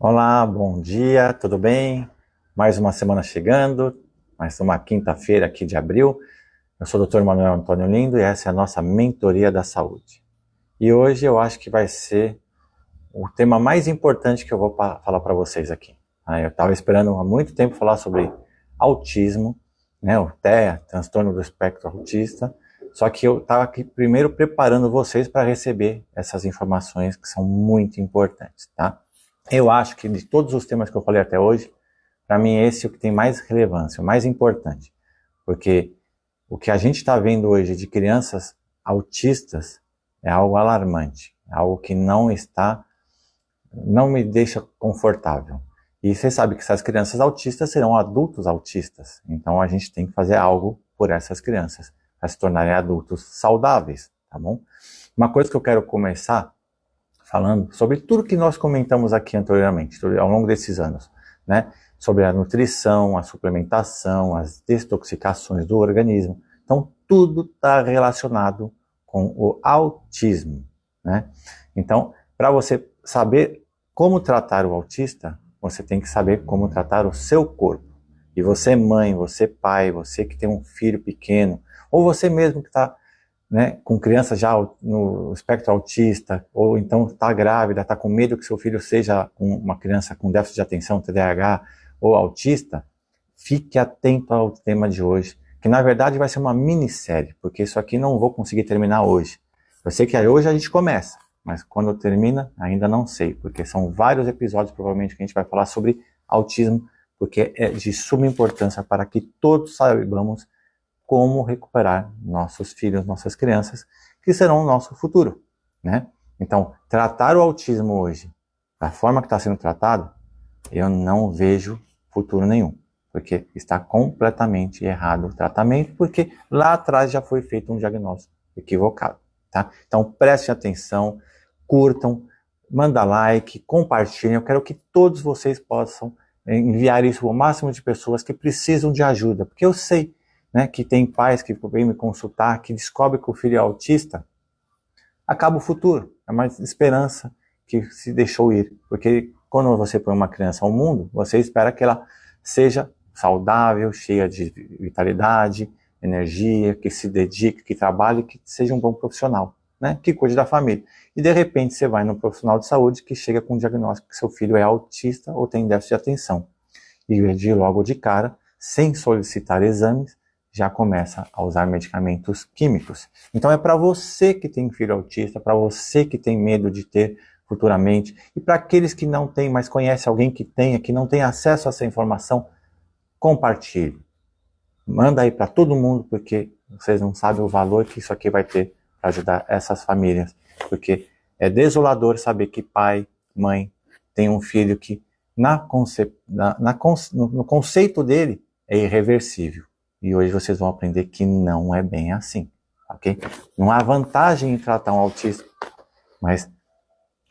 Olá, bom dia, tudo bem? Mais uma semana chegando, mais uma quinta-feira aqui de abril. Eu sou o Dr. Manuel Antônio Lindo e essa é a nossa mentoria da saúde. E hoje eu acho que vai ser o tema mais importante que eu vou falar para vocês aqui. Eu estava esperando há muito tempo falar sobre autismo, né, o TEA, transtorno do espectro autista, só que eu estava aqui primeiro preparando vocês para receber essas informações que são muito importantes, tá? Eu acho que de todos os temas que eu falei até hoje, para mim esse é o que tem mais relevância, o mais importante. Porque o que a gente está vendo hoje de crianças autistas é algo alarmante, é algo que não me deixa confortável. E você sabe que essas crianças autistas serão adultos autistas. Então a gente tem que fazer algo por essas crianças, para se tornarem adultos saudáveis, tá bom? Uma coisa que eu quero começar falando sobre tudo que nós comentamos aqui anteriormente, ao longo desses anos, né? Sobre a nutrição, a suplementação, as desintoxicações do organismo. Então, tudo está relacionado com o autismo, né? Então, para você saber como tratar o autista, você tem que saber como tratar o seu corpo. E você, mãe, você, pai, você que tem um filho pequeno, ou você mesmo que está, né, com criança já no espectro autista, ou então está grávida, está com medo que seu filho seja uma criança com déficit de atenção, TDAH ou autista, fique atento ao tema de hoje, que na verdade vai ser uma minissérie, porque isso aqui não vou conseguir terminar hoje. Eu sei que hoje a gente começa, mas quando termina, ainda não sei, porque são vários episódios provavelmente que a gente vai falar sobre autismo, porque é de suma importância para que todos saibamos como recuperar nossos filhos, nossas crianças, que serão o nosso futuro, né? Então, tratar o autismo hoje, da forma que está sendo tratado, eu não vejo futuro nenhum, porque está completamente errado o tratamento, porque lá atrás já foi feito um diagnóstico equivocado, tá? Então, prestem atenção, curtam, manda like, compartilhem, eu quero que todos vocês possam enviar isso ao máximo de pessoas que precisam de ajuda, porque eu sei, né, que tem pais que vêm me consultar, que descobrem que o filho é autista, acaba o futuro. É uma esperança que se deixou ir. Porque quando você põe uma criança ao mundo, você espera que ela seja saudável, cheia de vitalidade, energia, que se dedique, que trabalhe, que seja um bom profissional, né, que cuide da família. E de repente você vai num profissional de saúde que chega com o diagnóstico que seu filho é autista ou tem déficit de atenção. E logo de cara, sem solicitar exames, já começa a usar medicamentos químicos. Então é para você que tem filho autista, para você que tem medo de ter futuramente, e para aqueles que não têm, mas conhece alguém que tenha, que não tem acesso a essa informação, compartilhe. Manda aí para todo mundo, porque vocês não sabem o valor que isso aqui vai ter para ajudar essas famílias. Porque é desolador saber que pai, mãe, tem um filho que no conceito dele é irreversível. E hoje vocês vão aprender que não é bem assim, ok? Não há vantagem em tratar um autista, mas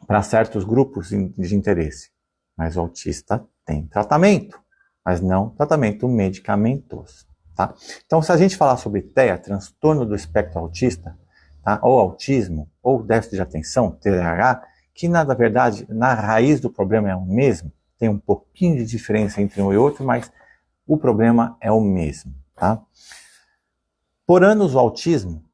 para certos grupos de interesse. Mas o autista tem tratamento, mas não tratamento medicamentoso, tá? Então, se a gente falar sobre TEA, transtorno do espectro autista, tá? Ou autismo, ou déficit de atenção, TDAH, que na verdade, na raiz do problema é o mesmo, tem um pouquinho de diferença entre um e outro, mas o problema é o mesmo, tá? Por anos, o autismo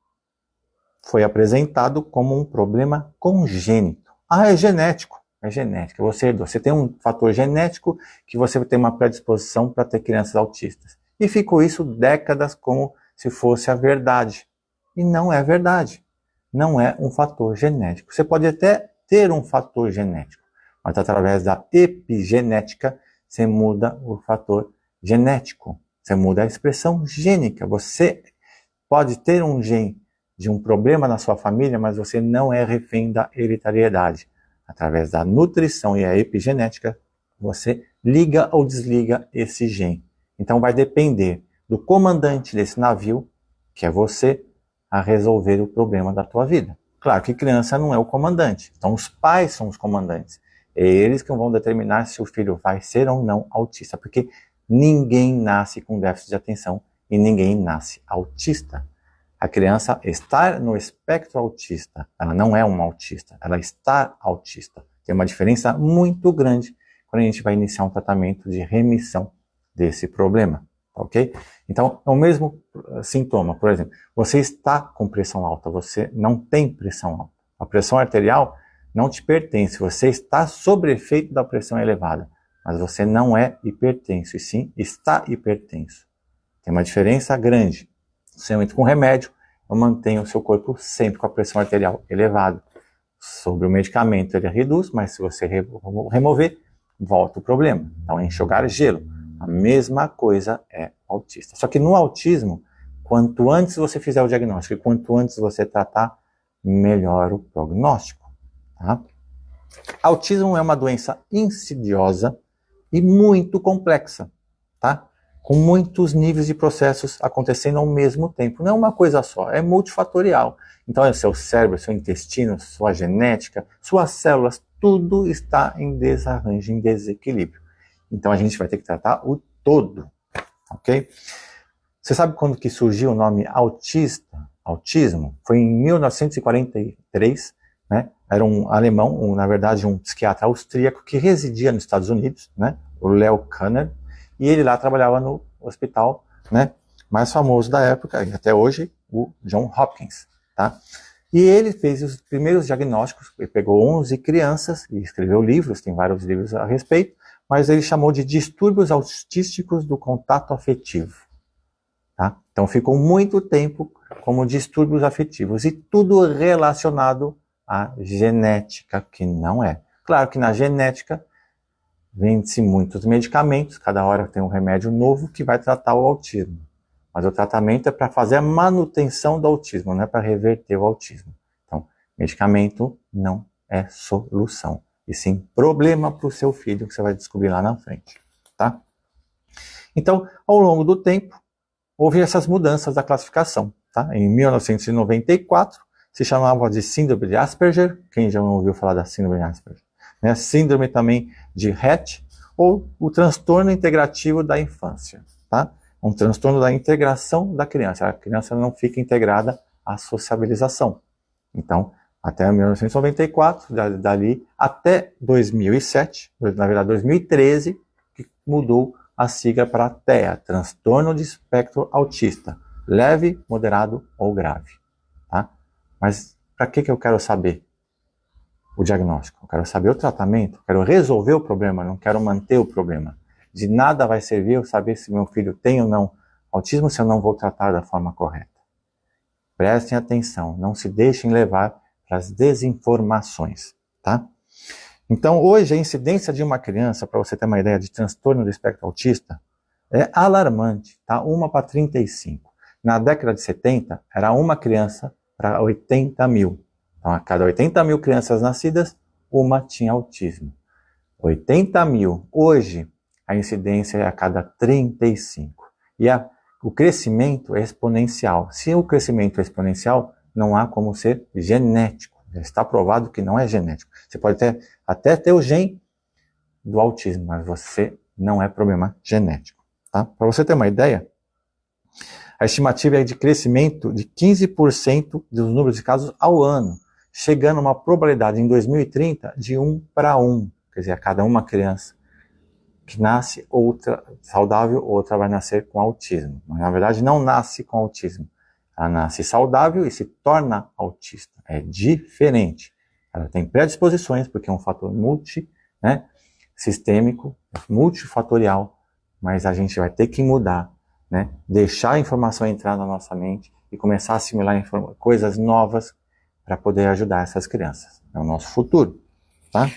foi apresentado como um problema congênito. Ah, é genético. É genético. Você tem um fator genético que você tem uma predisposição para ter crianças autistas. E ficou isso décadas como se fosse a verdade. E não é verdade. Não é um fator genético. Você pode até ter um fator genético, mas através da epigenética você muda o fator genético. Você muda a expressão gênica. Você pode ter um gene de um problema na sua família, mas você não é refém da hereditariedade. Através da nutrição e a epigenética, você liga ou desliga esse gene. Então vai depender do comandante desse navio, que é você, a resolver o problema da tua vida. Claro que criança não é o comandante, então os pais são os comandantes. É eles que vão determinar se o filho vai ser ou não autista, porque ninguém nasce com déficit de atenção e ninguém nasce autista. A criança está no espectro autista, ela não é uma autista, ela está autista. Tem uma diferença muito grande quando a gente vai iniciar um tratamento de remissão desse problema, ok? Então, é o mesmo sintoma, por exemplo, você está com pressão alta, você não tem pressão alta. A pressão arterial não te pertence, você está sob efeito da pressão elevada, mas você não é hipertenso, e sim está hipertenso. Tem uma diferença grande. Você entra com remédio, mantém o seu corpo sempre com a pressão arterial elevada. Sobre o medicamento ele reduz, mas se você remover, volta o problema. Então é enxugar gelo. A mesma coisa é autista. Só que no autismo, quanto antes você fizer o diagnóstico e quanto antes você tratar, melhor o prognóstico. Tá? Autismo é uma doença insidiosa e muito complexa, tá? Com muitos níveis de processos acontecendo ao mesmo tempo. Não é uma coisa só, é multifatorial. Então é o seu cérebro, seu intestino, sua genética, suas células, tudo está em desarranjo, em desequilíbrio. Então a gente vai ter que tratar o todo, ok? Você sabe quando que surgiu o nome autismo? Foi em 1943, né? Era um alemão, na verdade um psiquiatra austríaco que residia nos Estados Unidos, né? O Leo Kanner, e ele lá trabalhava no hospital, né, mais famoso da época, e até hoje, o John Hopkins, tá? E ele fez os primeiros diagnósticos, ele pegou 11 crianças e escreveu livros, tem vários livros a respeito, mas ele chamou de distúrbios autísticos do contato afetivo, tá? Então ficou muito tempo como distúrbios afetivos, e tudo relacionado à genética, que não é. Claro que na genética vende-se muitos medicamentos, cada hora tem um remédio novo que vai tratar o autismo. Mas o tratamento é para fazer a manutenção do autismo, não é para reverter o autismo. Então, medicamento não é solução, e sim problema para o seu filho, que você vai descobrir lá na frente, tá? Então, ao longo do tempo, houve essas mudanças da classificação, tá? Em 1994, se chamava de síndrome de Asperger, quem já não ouviu falar da síndrome de Asperger? Né? Síndrome também de Rett, ou o transtorno integrativo da infância, tá? Um transtorno da integração da criança. A criança não fica integrada à sociabilização. Então, até 1994, dali até 2007, na verdade 2013, que mudou a sigla para TEA, transtorno de espectro autista, leve, moderado ou grave, tá? Mas para que eu quero saber o diagnóstico? Eu quero saber o tratamento, eu quero resolver o problema, não quero manter o problema. De nada vai servir eu saber se meu filho tem ou não autismo se eu não vou tratar da forma correta. Prestem atenção, não se deixem levar para as desinformações, tá? Então, hoje, a incidência de uma criança, para você ter uma ideia de transtorno do espectro autista, é alarmante, tá? 1 para 35. Na década de 70, era uma criança para 80 mil. Então, a cada 80 mil crianças nascidas, uma tinha autismo. 80 mil. Hoje, a incidência é a cada 35. E o crescimento é exponencial. Se o crescimento é exponencial, não há como ser genético. Já está provado que não é genético. Você pode até ter o gene do autismo, mas você não é problema genético. Tá? Para você ter uma ideia, a estimativa é de crescimento de 15% dos números de casos ao ano, chegando a uma probabilidade em 2030 de 1 para 1. Quer dizer, a cada uma criança que nasce, outra saudável, outra vai nascer com autismo. Mas, na verdade, não nasce com autismo. Ela nasce saudável e se torna autista. É diferente. Ela tem predisposições, porque é um fator sistêmico, multifatorial, mas a gente vai ter que mudar, né? Deixar a informação entrar na nossa mente e começar a assimilar coisas novas para poder ajudar essas crianças. É o nosso futuro, tá?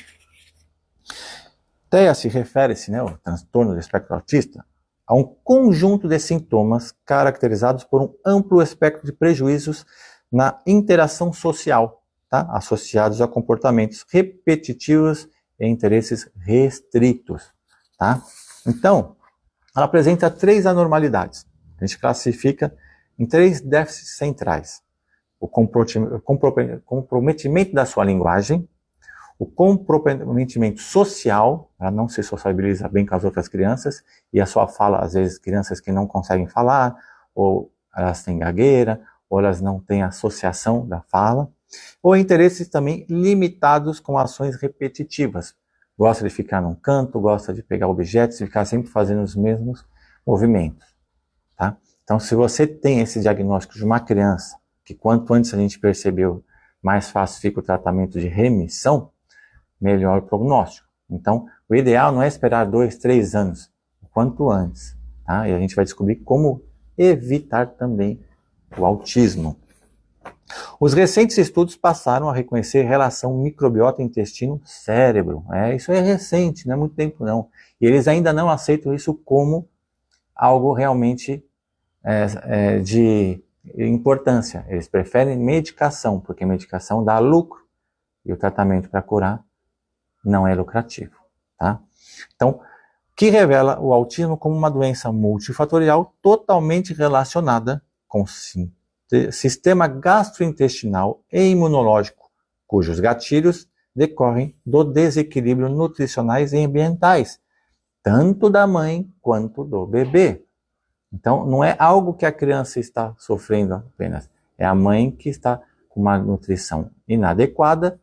TEA se refere-se, né, o transtorno do espectro autista, a um conjunto de sintomas caracterizados por um amplo espectro de prejuízos na interação social, tá? Associados a comportamentos repetitivos e interesses restritos, tá? Então, ela apresenta 3 anormalidades. A gente classifica em 3 déficits centrais: o comprometimento da sua linguagem, o comprometimento social, ela não se sociabiliza bem com as outras crianças, e a sua fala, às vezes, crianças que não conseguem falar, ou elas têm gagueira, ou elas não têm associação da fala, ou interesses também limitados com ações repetitivas. gosta de ficar num canto, gosta de pegar objetos e ficar sempre fazendo os mesmos movimentos, tá? Então, se você tem esse diagnóstico de uma criança, que quanto antes a gente percebeu, mais fácil fica o tratamento de remissão, melhor o prognóstico. Então, o ideal não é esperar 2, 3 anos, o quanto antes, tá? E a gente vai descobrir como evitar também o autismo. Os recentes estudos passaram a reconhecer relação microbiota intestino-cérebro. Isso é recente, não é muito tempo não. E eles ainda não aceitam isso como algo realmente de importância. Eles preferem medicação, porque medicação dá lucro e o tratamento para curar não é lucrativo, tá? Então, que revela o autismo como uma doença multifatorial totalmente relacionada com sistema gastrointestinal e imunológico, cujos gatilhos decorrem do desequilíbrio nutricionais e ambientais, tanto da mãe quanto do bebê. Então, não é algo que a criança está sofrendo apenas, é a mãe que está com uma nutrição inadequada,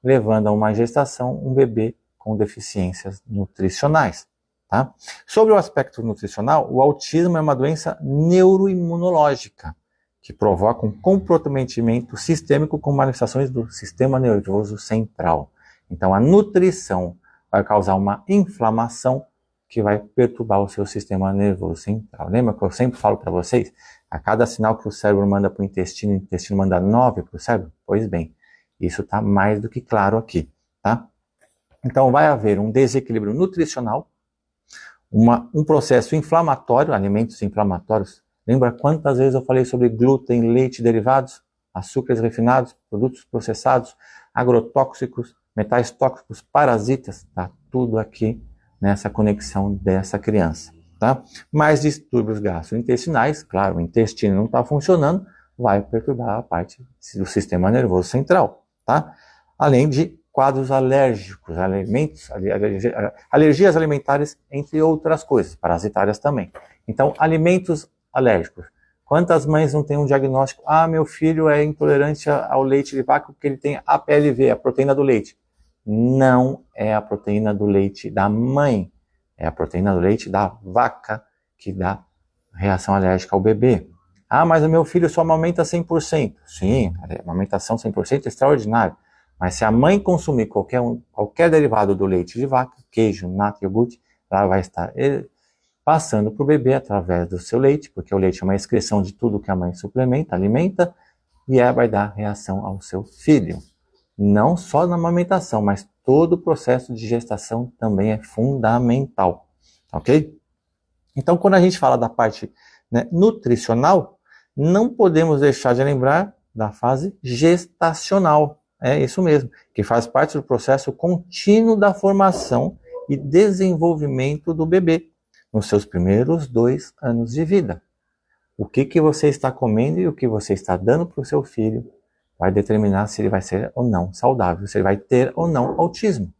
levando a uma gestação um bebê com deficiências nutricionais. Tá? Sobre o aspecto nutricional, o autismo é uma doença neuroimunológica, que provoca um comprometimento sistêmico com manifestações do sistema nervoso central. Então, a nutrição vai causar uma inflamação que vai perturbar o seu sistema nervoso central. Lembra que eu sempre falo para vocês? A cada sinal que o cérebro manda para o intestino manda 9 para o cérebro? Pois bem, isso está mais do que claro aqui, tá? Então, vai haver um desequilíbrio nutricional, um processo inflamatório, alimentos inflamatórios. Lembra quantas vezes eu falei sobre glúten, leite e derivados, açúcares refinados, produtos processados, agrotóxicos, metais tóxicos, parasitas, tá tudo aqui nessa conexão dessa criança, tá? Mais distúrbios gastrointestinais, claro, o intestino não está funcionando, vai perturbar a parte do sistema nervoso central, tá? Além de quadros alérgicos, alergias alimentares, entre outras coisas, parasitárias também. Então, alimentos alérgicos. Quantas mães não têm um diagnóstico? Ah, meu filho é intolerante ao leite de vaca porque ele tem APLV, a proteína do leite. Não é a proteína do leite da mãe, é a proteína do leite da vaca que dá reação alérgica ao bebê. Ah, mas o meu filho só amamenta 100%. Sim, a amamentação 100% é extraordinário. Mas se a mãe consumir qualquer derivado do leite de vaca, queijo, nata, iogurte, ela vai estar passando para o bebê através do seu leite, porque o leite é uma excreção de tudo que a mãe suplementa, alimenta, e ela vai dar reação ao seu filho. Não só na amamentação, mas todo o processo de gestação também é fundamental, ok? Então, quando a gente fala da parte nutricional, não podemos deixar de lembrar da fase gestacional. É isso mesmo, que faz parte do processo contínuo da formação e desenvolvimento do bebê, nos seus primeiros 2 anos de vida. O que você está comendo e o que você está dando para o seu filho vai determinar se ele vai ser ou não saudável, se ele vai ter ou não autismo.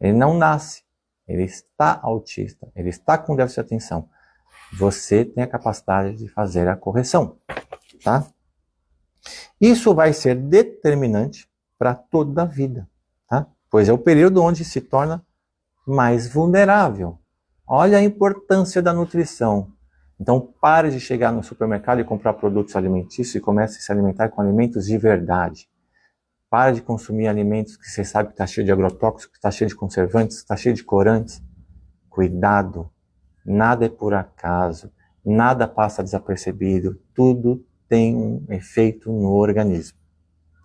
Ele não nasce, ele está autista, ele está com déficit de atenção. Você tem a capacidade de fazer a correção, tá? Isso vai ser determinante para toda a vida, tá? Pois é o período onde se torna mais vulnerável. Olha a importância da nutrição. Então, pare de chegar no supermercado e comprar produtos alimentícios e comece a se alimentar com alimentos de verdade. Pare de consumir alimentos que você sabe que está cheio de agrotóxicos, que está cheio de conservantes, que está cheio de corantes. Cuidado. Nada é por acaso. Nada passa desapercebido. Tudo tem um efeito no organismo,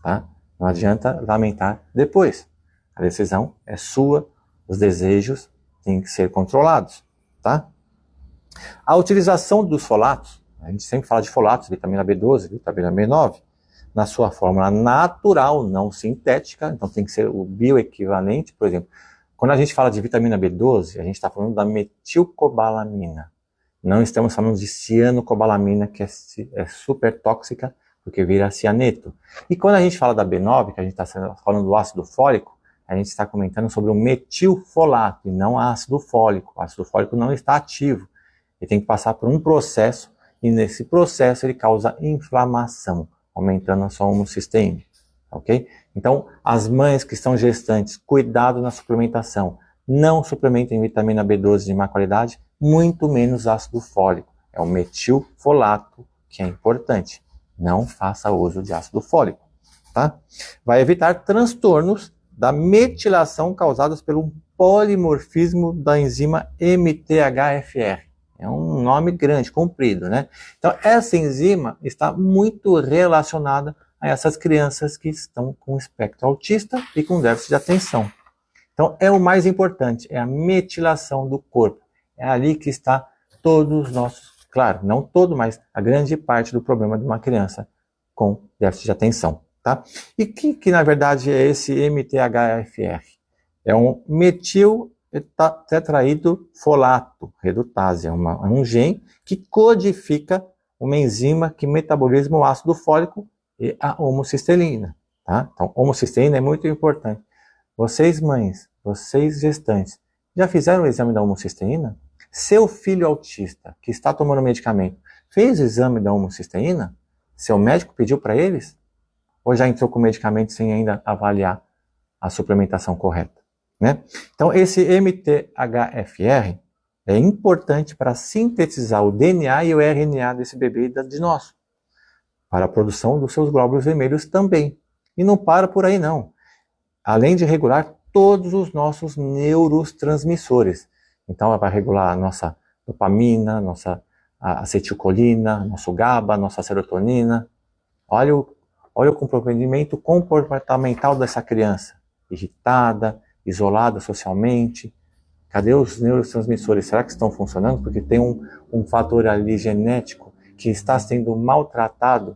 tá? Não adianta lamentar depois. A decisão é sua, os desejos têm que ser controlados, tá? A utilização dos folatos, a gente sempre fala de folatos, vitamina B12, vitamina B9, na sua fórmula natural, não sintética, então tem que ser o bioequivalente, por exemplo. Quando a gente fala de vitamina B12, a gente está falando da metilcobalamina. Não estamos falando de cianocobalamina, que é super tóxica, porque vira cianeto. E quando a gente fala da B9, que a gente está falando do ácido fólico, a gente está comentando sobre o metilfolato e não ácido fólico. O ácido fólico não está ativo. Ele tem que passar por um processo e nesse processo ele causa inflamação, aumentando a sua homocisteína, ok? Então, as mães que estão gestantes, cuidado na suplementação. Não suplementem vitamina B12 de má qualidade, muito menos ácido fólico. É o metilfolato que é importante. Não faça uso de ácido fólico, tá? Vai evitar transtornos da metilação causados pelo polimorfismo da enzima MTHFR. É um nome grande, comprido, né? Então, essa enzima está muito relacionada a essas crianças que estão com espectro autista e com déficit de atenção. Então, é o mais importante, é a metilação do corpo. É ali que está todos os nossos, claro, não todo, mas a grande parte do problema de uma criança com déficit de atenção, tá? E que na verdade é esse MTHFR? É um metiltetraidrofolato redutase, é um gene que codifica uma enzima que metaboliza o ácido fólico e a homocisteína, tá? Então, homocisteína é muito importante. Vocês mães, vocês gestantes, já fizeram o exame da homocisteína? Seu filho autista, que está tomando medicamento, fez o exame da homocisteína? Seu médico pediu para eles? Ou já entrou com medicamento sem ainda avaliar a suplementação correta, né? Então, esse MTHFR é importante para sintetizar o DNA e o RNA desse bebê de nós, para a produção dos seus glóbulos vermelhos também. E não para por aí, não. Além de regular todos os nossos neurotransmissores. Então, ela vai regular a nossa dopamina, nossa acetilcolina, nosso GABA, nossa serotonina. Olha o comprometimento comportamental dessa criança. Irritada, isolada socialmente. Cadê os neurotransmissores? Será que estão funcionando? Porque tem um fator ali genético que está sendo maltratado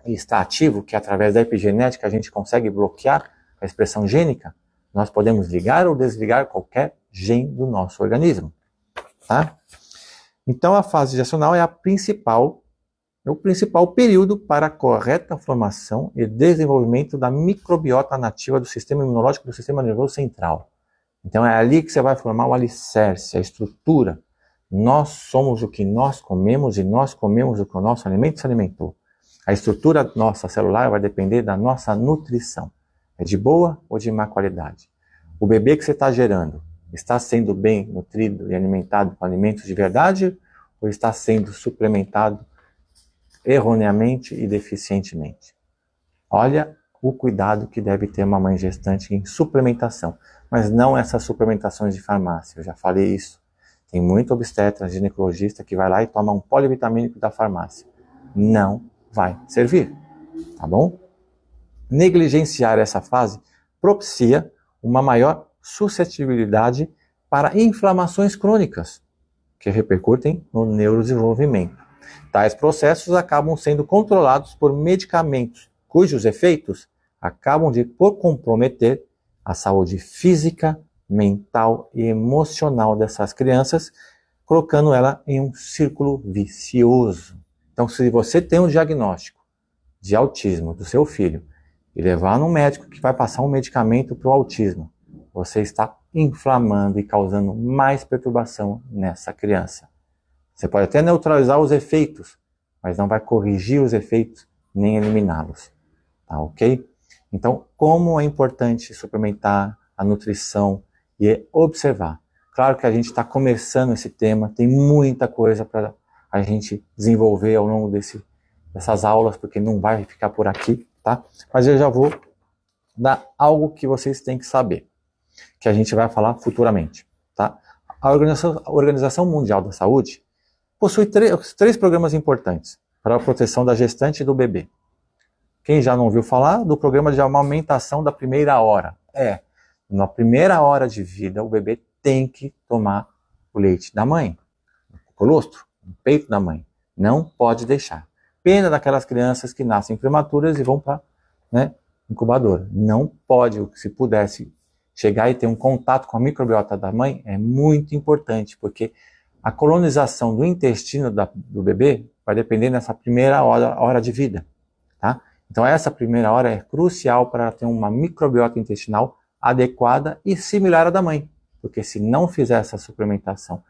e está ativo, que através da epigenética a gente consegue bloquear a expressão gênica. Nós podemos ligar ou desligar qualquer gene do nosso organismo, tá? Então a fase gestacional é o principal período para a correta formação e desenvolvimento da microbiota nativa do sistema imunológico e do sistema nervoso central. Então é ali que você vai formar o alicerce, a estrutura. Nós somos o que nós comemos e nós comemos o que o nosso alimento se alimentou. A estrutura nossa celular vai depender da nossa nutrição. É de boa ou de má qualidade? O bebê que você está gerando está sendo bem nutrido e alimentado com alimentos de verdade ou está sendo suplementado erroneamente e deficientemente? Olha o cuidado que deve ter uma mãe gestante em suplementação, mas não essas suplementações de farmácia. Eu já falei isso. Tem muito obstetra, ginecologista que vai lá e toma um polivitamínico da farmácia. Não vai servir, tá bom? Negligenciar essa fase propicia uma maior suscetibilidade para inflamações crônicas, que repercutem no neurodesenvolvimento. Tais processos acabam sendo controlados por medicamentos, cujos efeitos acabam por comprometer a saúde física, mental e emocional dessas crianças, colocando ela em um círculo vicioso. Então, se você tem um diagnóstico de autismo do seu filho, e levar no médico que vai passar um medicamento para o autismo, você está inflamando e causando mais perturbação nessa criança. Você pode até neutralizar os efeitos, mas não vai corrigir os efeitos nem eliminá-los, tá ok? Então, como é importante suplementar a nutrição e observar. Claro que a gente está começando esse tema, tem muita coisa para a gente desenvolver ao longo dessas aulas, porque não vai ficar por aqui, tá? Mas eu já vou dar algo que vocês têm que saber, que a gente vai falar futuramente, tá? A Organização Mundial da Saúde possui três programas importantes para a proteção da gestante e do bebê. Quem já não ouviu falar do programa de amamentação da primeira hora? Na primeira hora de vida, o bebê tem que tomar o leite da mãe, o colostro, o peito da mãe. Não pode deixar. Pena daquelas crianças que nascem prematuras e vão para incubadora. Não pode, se pudesse chegar e ter um contato com a microbiota da mãe, é muito importante, porque a colonização do intestino do bebê vai depender dessa primeira hora de vida, tá? Então essa primeira hora é crucial para ter uma microbiota intestinal adequada e similar à da mãe, porque se não fizer essa suplementação,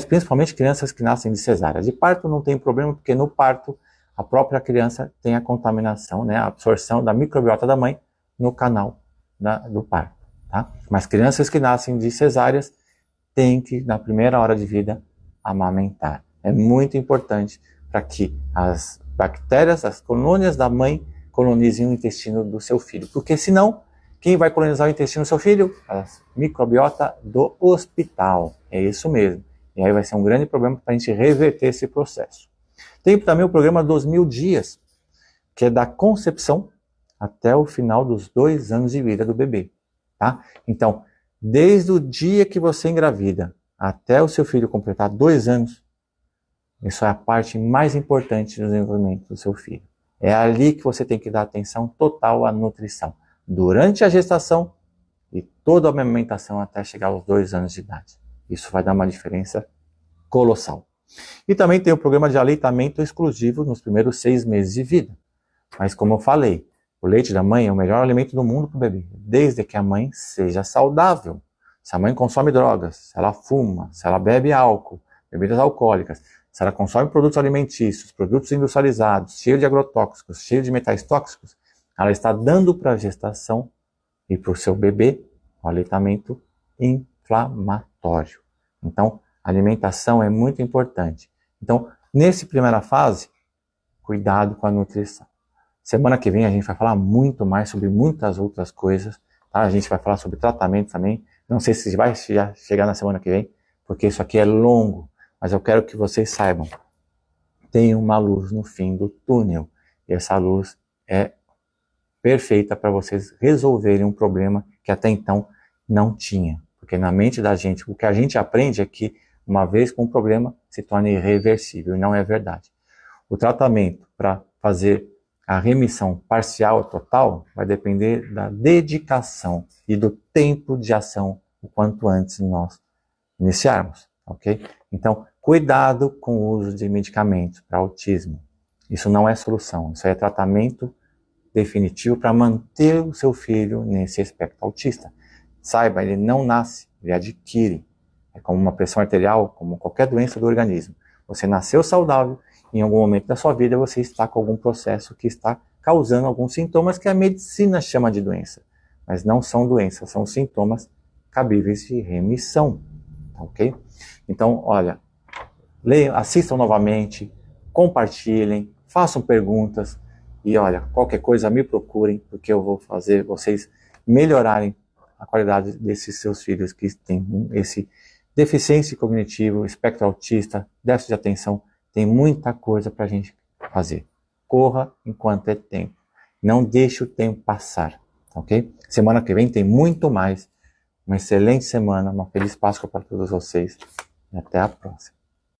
principalmente crianças que nascem de cesárea. De parto não tem problema, porque no parto a própria criança tem a contaminação, a absorção da microbiota da mãe no canal do parto, tá? Mas crianças que nascem de cesáreas têm que, na primeira hora de vida, amamentar. É muito importante para que as bactérias, as colônias da mãe, colonizem o intestino do seu filho. Porque senão, quem vai colonizar o intestino do seu filho? A microbiota do hospital. É isso mesmo. E aí vai ser um grande problema para a gente reverter esse processo. Tem também o programa dos 1000 dias, que é da concepção até o final dos 2 anos de vida do bebê. Tá? Então, desde o dia que você engravida até o seu filho completar 2 anos, isso é a parte mais importante do desenvolvimento do seu filho. É ali que você tem que dar atenção total à nutrição. Durante a gestação e toda a amamentação até chegar aos 2 anos de idade. Isso vai dar uma diferença colossal. E também tem o programa de aleitamento exclusivo nos primeiros 6 meses de vida. Mas como eu falei, o leite da mãe é o melhor alimento do mundo para o bebê, desde que a mãe seja saudável. Se a mãe consome drogas, se ela fuma, se ela bebe álcool, bebidas alcoólicas, se ela consome produtos alimentícios, produtos industrializados, cheios de agrotóxicos, cheios de metais tóxicos, ela está dando para a gestação e para o seu bebê um aleitamento inflamatório. Então, a alimentação é muito importante. Então, nessa primeira fase, cuidado com a nutrição. Semana que vem a gente vai falar muito mais sobre muitas outras coisas. Tá? A gente vai falar sobre tratamento também. Não sei se vai chegar na semana que vem, porque isso aqui é longo. Mas eu quero que vocês saibam. Tem uma luz no fim do túnel. E essa luz é perfeita para vocês resolverem um problema que até então não tinha. Porque na mente da gente, o que a gente aprende é que uma vez com o problema se torna irreversível. E não é verdade. O tratamento para fazer a remissão parcial ou total vai depender da dedicação e do tempo de ação o quanto antes nós iniciarmos, ok? Então, cuidado com o uso de medicamentos para autismo. Isso não é solução, isso é tratamento definitivo para manter o seu filho nesse espectro autista. Saiba, ele não nasce, ele adquire. É como uma pressão arterial, como qualquer doença do organismo. Você nasceu saudável, em algum momento da sua vida você está com algum processo que está causando alguns sintomas que a medicina chama de doença. Mas não são doenças, são sintomas cabíveis de remissão. Ok? Então, olha, leiam, assistam novamente, compartilhem, façam perguntas e olha, qualquer coisa me procurem, porque eu vou fazer vocês melhorarem a qualidade desses seus filhos que têm esse deficiência cognitiva, espectro autista, déficit de atenção. Tem muita coisa para a gente fazer. Corra enquanto é tempo. Não deixe o tempo passar, ok? Semana que vem tem muito mais. Uma excelente semana, uma feliz Páscoa para todos vocês e até a próxima.